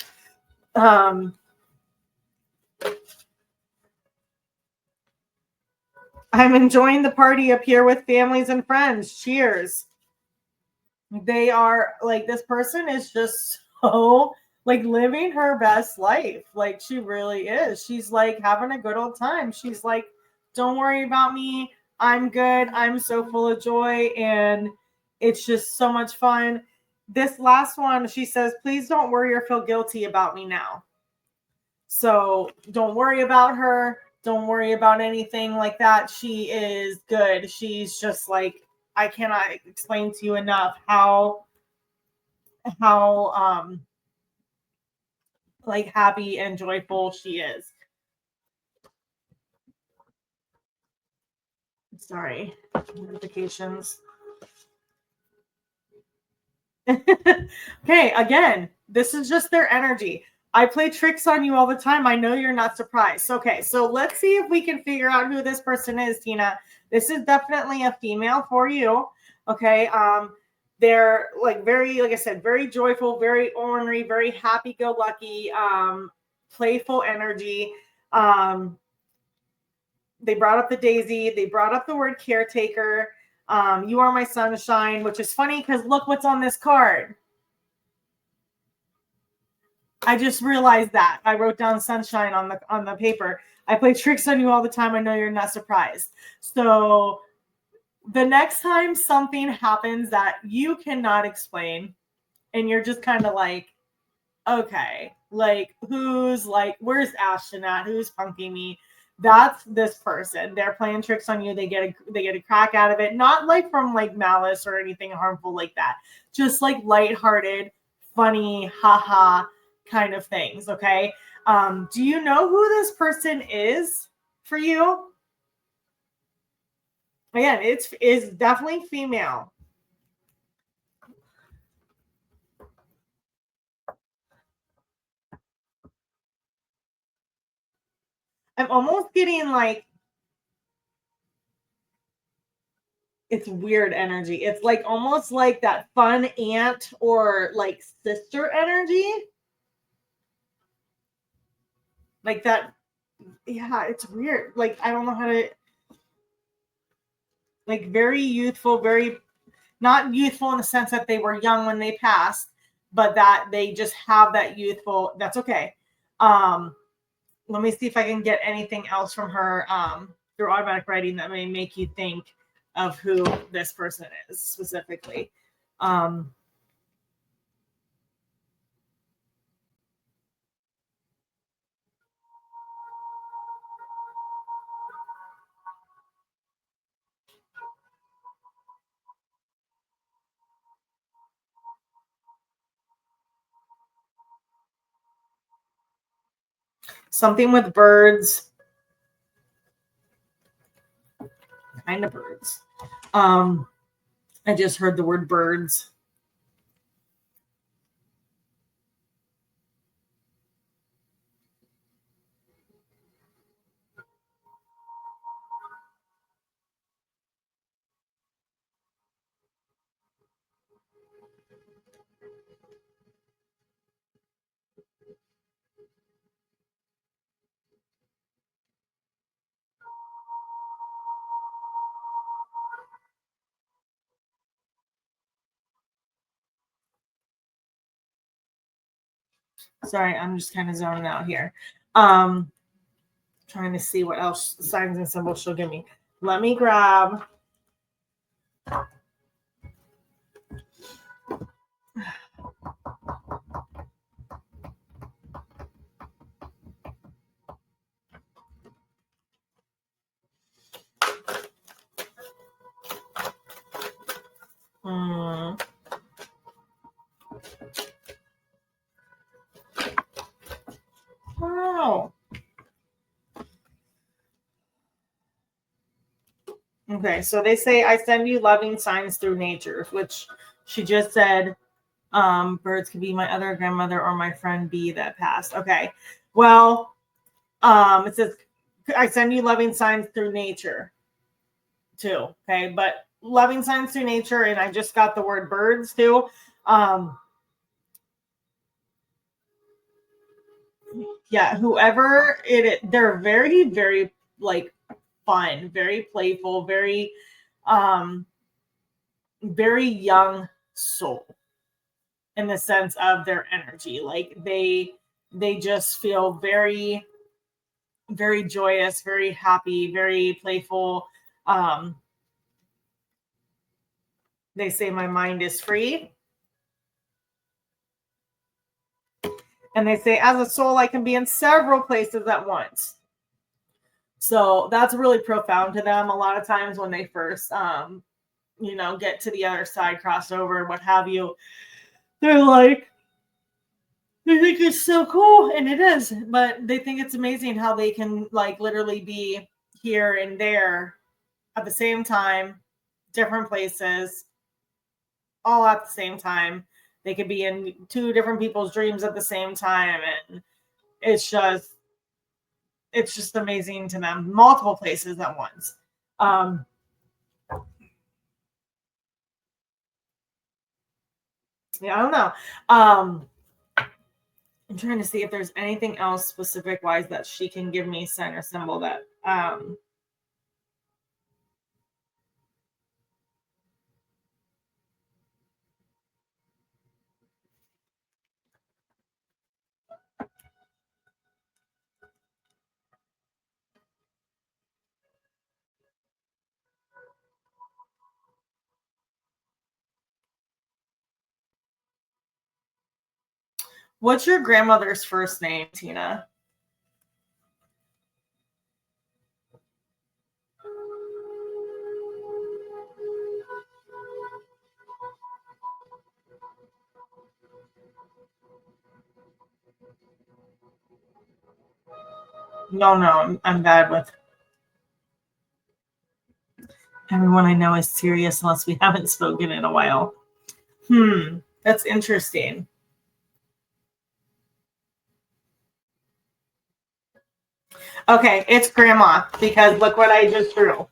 "I'm enjoying the party up here with families and friends. Cheers." They are like, this person is just so like living her best life. Like she really is. She's like having a good old time. She's like, "Don't worry about me. I'm good. I'm so full of joy." And it's just so much fun. This last one, she says, "Please don't worry or feel guilty about me now." So don't worry about her. Don't worry about anything like that. She is good. She's just like, I cannot explain to you enough how like happy and joyful she is. Sorry, notifications. Okay, again, This is just their energy. I play tricks on you all the time. I know you're not surprised. Okay, so let's see if we can figure out who this person is, Tina. This is definitely a female for you. Okay. They're like very, like I said, very joyful, very ornery, very happy-go-lucky, playful energy. They brought up the daisy. They brought up the word caretaker. You are my sunshine, which is funny because look what's on this card. I just realized that. I wrote down sunshine on the paper. I play tricks on you all the time. I know you're not surprised. So the next time something happens that you cannot explain and you're just kind of like, okay, like where's Ashton at? Who's punking me? That's this person. They're playing tricks on you. They get a crack out of it. Not like from like malice or anything harmful like that. Just like lighthearted, funny, haha kind of things. Okay. Do you know who this person is for you? Again, it's definitely female. I'm almost getting like it's weird energy. It's like almost like that fun aunt or like sister energy. Like that. Yeah, it's weird. Like I don't know how to like very youthful, very not youthful in the sense that they were young when they passed, but that they just have that youthful. That's okay. Let me see if I can get anything else from her through automatic writing that may make you think of who this person is specifically. Something with birds. Kind of birds. I just heard the word birds. Sorry, I'm just kind of zoning out here. Trying to see what else signs and symbols she'll give me. Let me grab. Wow. Okay, so they say I send you loving signs through nature, which she just said. Birds could be my other grandmother or my friend B that passed. Okay, well, it says I send you loving signs through nature, too. Okay, but loving signs through nature, and I just got the word birds too. Yeah, whoever they're very, very like fun, very playful, very young soul in the sense of their energy. Like they just feel very, very joyous, very happy, very playful. They say my mind is free. And they say, as a soul, I can be in several places at once. So that's really profound to them. A lot of times when they first, get to the other side, cross over, what have you, they're like, they think it's so cool, and it is, but they think it's amazing how they can like literally be here and there at the same time, different places, all at the same time. They could be in two different people's dreams at the same time. And it's just amazing to them. Multiple places at once. Yeah, I don't know. I'm trying to see if there's anything else specific wise that she can give me, sign or symbol, that what's your grandmother's first name, Tina? No, I'm bad with everyone I know is serious unless we haven't spoken in a while. That's interesting. Okay, it's grandma, because look what I just drew.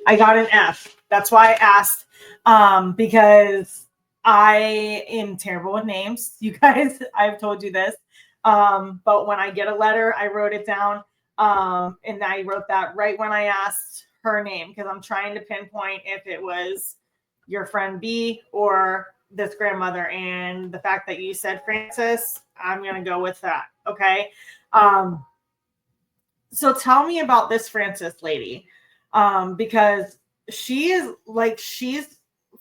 I got an F. That's why I asked, because I am terrible with names. You guys, I've told you this. But when I get a letter, I wrote it down. And I wrote that right when I asked her name, because I'm trying to pinpoint if it was your friend B or this grandmother. And the fact that you said Frances, I'm going to go with that. Okay. So tell me about this Frances lady, because she's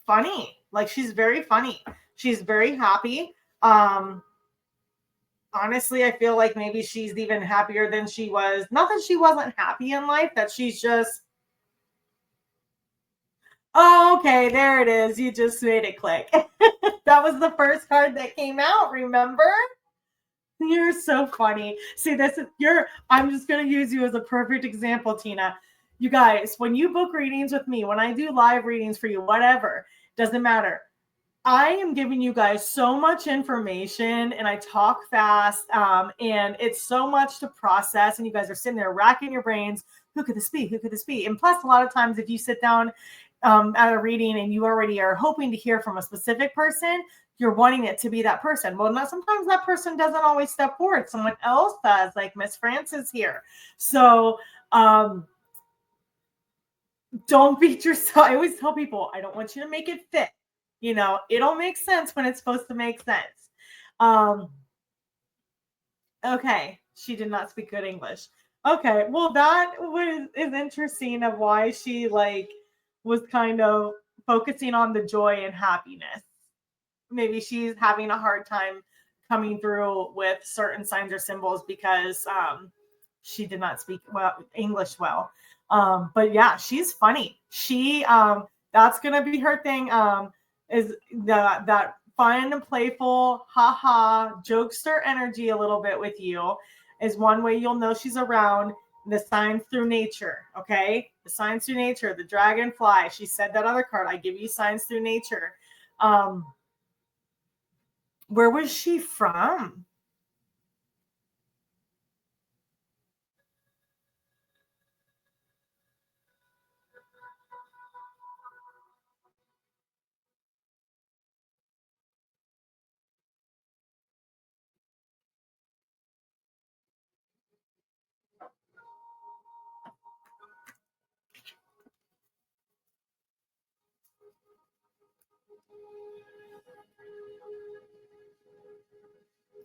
funny. Like, she's very funny. She's very happy. Honestly, I feel like maybe she's even happier than she was. Not that she wasn't happy in life, that she's just, oh, okay, there it is. You just made it click. That was the first card that came out, remember? You're so funny. See, I'm just going to use you as a perfect example, Tina. You guys, when you book readings with me, when I do live readings for you, whatever, doesn't matter. I am giving you guys so much information, and I talk fast, and it's so much to process, and you guys are sitting there racking your brains. Who could this be? Who could this be? And plus, a lot of times if you sit down at a reading and you already are hoping to hear from a specific person, you're wanting it to be that person. Well, not sometimes that person doesn't always step forward. Someone else does, like Miss Frances here. So don't beat yourself. I always tell people, I don't want you to make it fit. It'll make sense when it's supposed to make sense. Okay, she did not speak good English. Okay, well, that is interesting of why she was kind of focusing on the joy and happiness. Maybe she's having a hard time coming through with certain signs or symbols because she did not speak English well. But yeah, she's funny. She that's gonna be her thing. Is that fun and playful, haha, jokester energy a little bit with you is one way you'll know she's around. The signs through nature, okay? The signs through nature, the dragonfly. She said that other card. I give you signs through nature. Where was she from?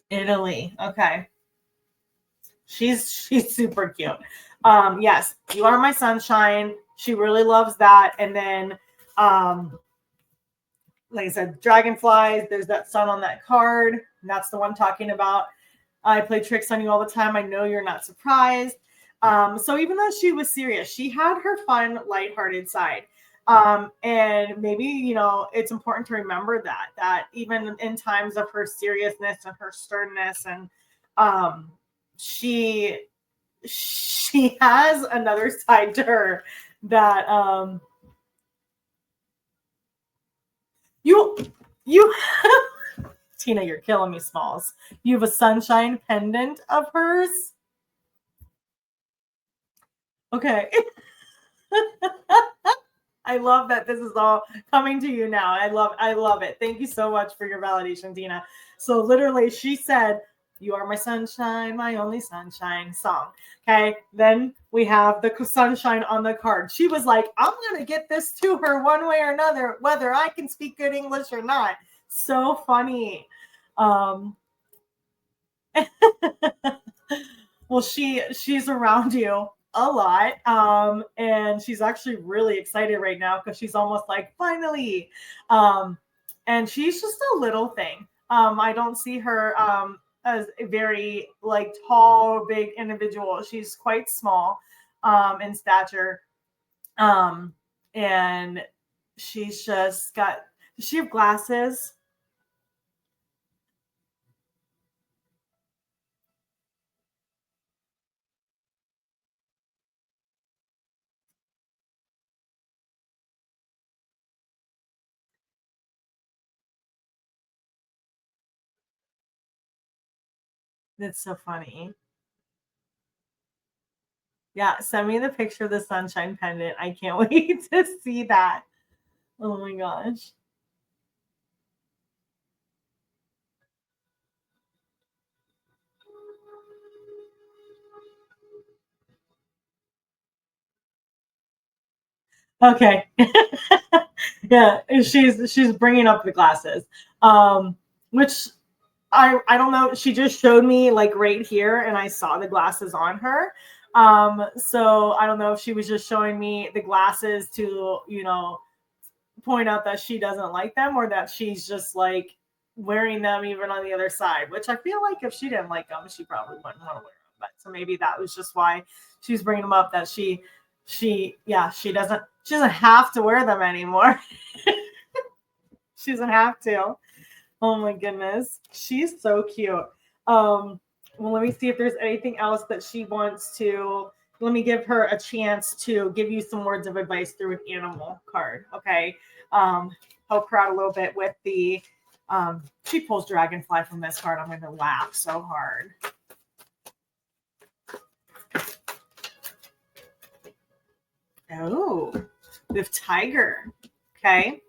Italy. Okay. She's super cute. Yes, you are my sunshine. She really loves that. And then like I said, dragonflies, there's that sun on that card. And that's the one talking about. I play tricks on you all the time. I know you're not surprised. So even though she was serious, she had her fun, lighthearted side. And maybe, it's important to remember that even in times of her seriousness and her sternness, and she has another side to her that You, you, Tina, you're killing me, Smalls. You have a sunshine pendant of hers. Okay. I love that this is all coming to you now. I love it. Thank you so much for your validation, Tina. So literally she said, "You are my sunshine, my only sunshine" song. Okay. Then we have the sunshine on the card. She was like, "I'm going to get this to her one way or another, whether I can speak good English or not." So funny. Um, well, she's around you a lot, and she's actually really excited right now because she's almost like finally, and she's just a little thing. I don't see her as a very like tall, big individual. She's quite small in stature, um, and she's just got. Does she have glasses? That's so funny. Yeah, send me the picture of the sunshine pendant. I can't wait to see that. Oh my gosh. Okay. Yeah, she's bringing up the glasses. Which I don't know, she just showed me like right here and I saw the glasses on her. So I don't know if she was just showing me the glasses to, point out that she doesn't like them or that she's just like wearing them even on the other side, which I feel like if she didn't like them, she probably wouldn't want to wear them. But so maybe that was just why she's bringing them up, that yeah, she doesn't have to wear them anymore. She doesn't have to. Oh my goodness. She's so cute. Um, well, let me see if there's anything else that she wants to. Let me give her a chance to give you some words of advice through an animal card. Okay. Help her out a little bit with the. She pulls dragonfly from this card. I'm going to laugh so hard. Oh, with tiger. Okay.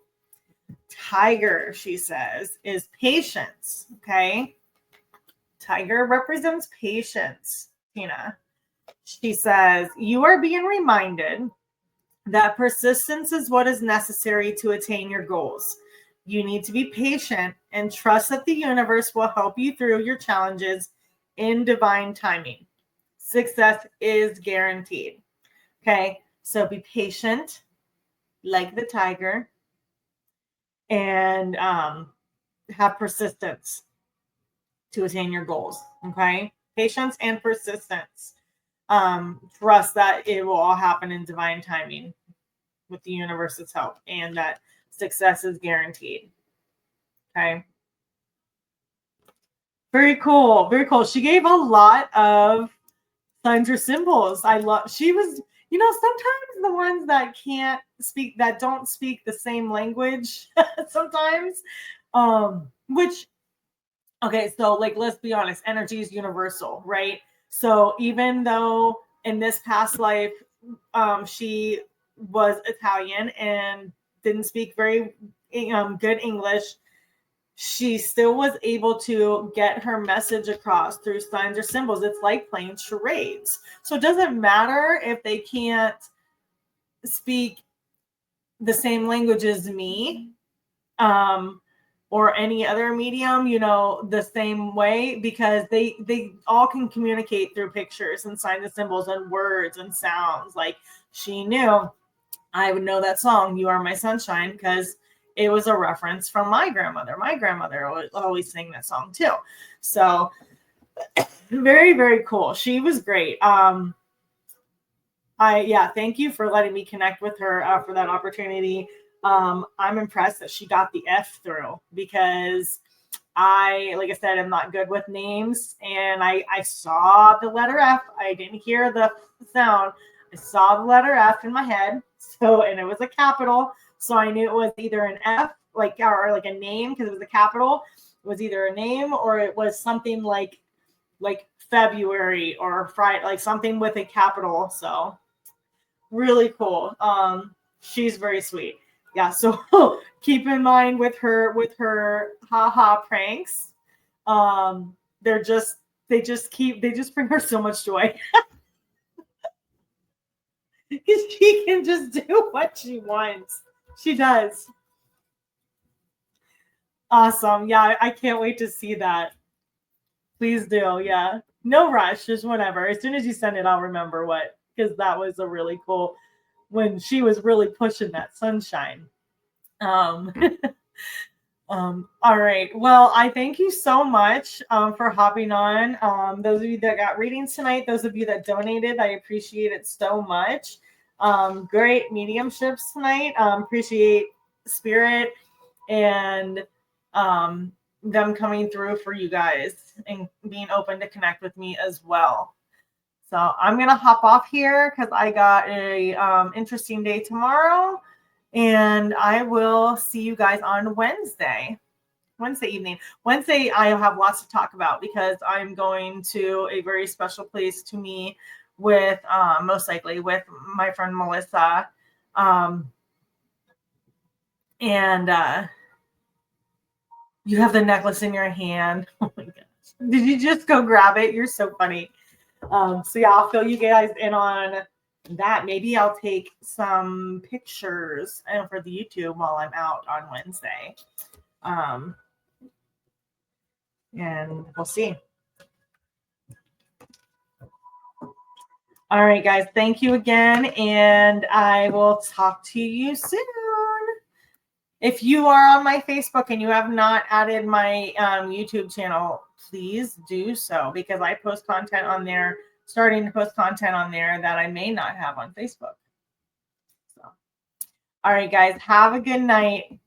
Tiger, she says, is patience. Okay. Tiger represents patience, Tina. She says, "You are being reminded that persistence is what is necessary to attain your goals. You need to be patient and trust that the universe will help you through your challenges in divine timing. Success is guaranteed." Okay, so be patient, like the tiger, and have persistence to attain your goals. Okay, patience and persistence. Trust that it will all happen in divine timing with the universe's help and that success is guaranteed. Okay. Very cool. Very cool. She gave a lot of signs or symbols. She was, sometimes the ones that can't speak, that don't speak the same language, sometimes, which, okay, so like, let's be honest, energy is universal, right? So even though in this past life, she was Italian and didn't speak very good English, she still was able to get her message across through signs or symbols. It's like playing charades. So it doesn't matter if they can't speak the same language as me, or any other medium, the same way, because they all can communicate through pictures and signs and symbols and words and sounds. Like, she knew I would know that song, "You Are My Sunshine," because it was a reference from my grandmother. My grandmother always sang that song too. So very, very cool. She was great. Thank you for letting me connect with her for that opportunity. I'm impressed that she got the F through, because like I said, I'm not good with names, and I saw the letter F. I didn't hear the sound. I saw the letter F in my head, and it was a capital. So I knew it was either an F, like, or like a name, because it was a capital. It was either a name or it was something like February or Friday, like something with a capital. So really cool. She's very sweet. Yeah. So keep in mind with her haha pranks. They just bring her so much joy. She can just do what she wants. She does. Awesome. Yeah, I can't wait to see that. Please do. Yeah. No rush, just whatever. As soon as you send it, I'll remember what, because that was a really cool when she was really pushing that sunshine. Um, all right. Well, I thank you so much for hopping on. Those of you that got readings tonight, those of you that donated, I appreciate it so much. Great mediumships tonight. Appreciate Spirit and them coming through for you guys and being open to connect with me as well. So I'm gonna hop off here because I got a interesting day tomorrow, and I will see you guys on Wednesday evening. Wednesday I'll have lots to talk about because I'm going to a very special place to meet with most likely with my friend Melissa, and you have the necklace in your hand. Oh my gosh. Did you just go grab it? You're so funny. So yeah, I'll fill you guys in on that. Maybe I'll take some pictures for the YouTube while I'm out on Wednesday. And we'll see. All right, guys. Thank you again. And I will talk to you soon. If you are on my Facebook and you have not added my YouTube channel, please do so because I post content on there, starting to post content on there that I may not have on Facebook. So, all right, guys, have a good night.